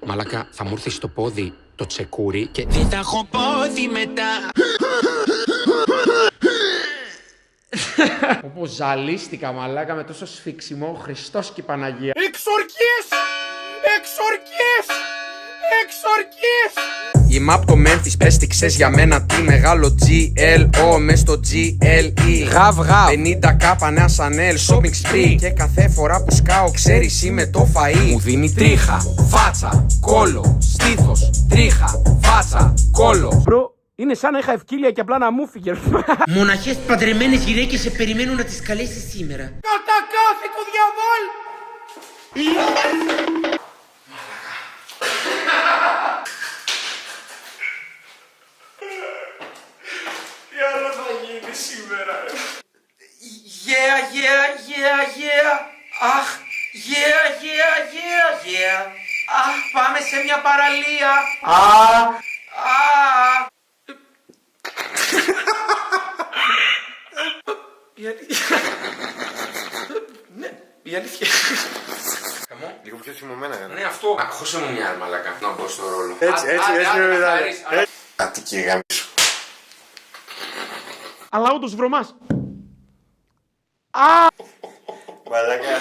Μαλάκα, θα μου έρθει στο πόδι το τσεκούρι και δεν θα έχω πόδι μετά. Όπως ζαλίστηκα μαλάκα με τόσο σφίξιμο, Χριστός και η Παναγία. Εξορκίες! Εξορκίες! Εξορκίες! Η map το Memphis, πες τι ξέρεις για μένα, τι μεγάλο GLO μες στο GLE. Γαβ γαβ 50k νέα Chanel, shopping spree. Και κάθε φορά που σκάω ξέρεις είμαι το φαΐ. Μου δίνει τρίχα, φάτσα, κόλο, στήθος, τρίχα, φάτσα, κόλο. Μπρο, είναι σαν να είχα ευκίλια και απλά να μου φύγε. Μοναχές παντρεμένες γυναίκες σε περιμένουν να τις καλέσεις σήμερα. Κατά κάθε του διαβόλ! Τι άλλο θα γίνει σήμερα? Yeah, yeah, yeah, yeah. Αχ, yeah, yeah, yeah, yeah. Αχ, πάμε σε μια παραλία. Η αλήθεια. Ναι, η αλήθεια. Λίγο πιο θυμωμένα είναι. Ναι, αυτό. Χώσε μου μια μαλάκα να μπω στο ρόλο. Έτσι είναι μετά. Κάτι και γάμισου. Αλλά όντως βρωμάς. Μαλάκα.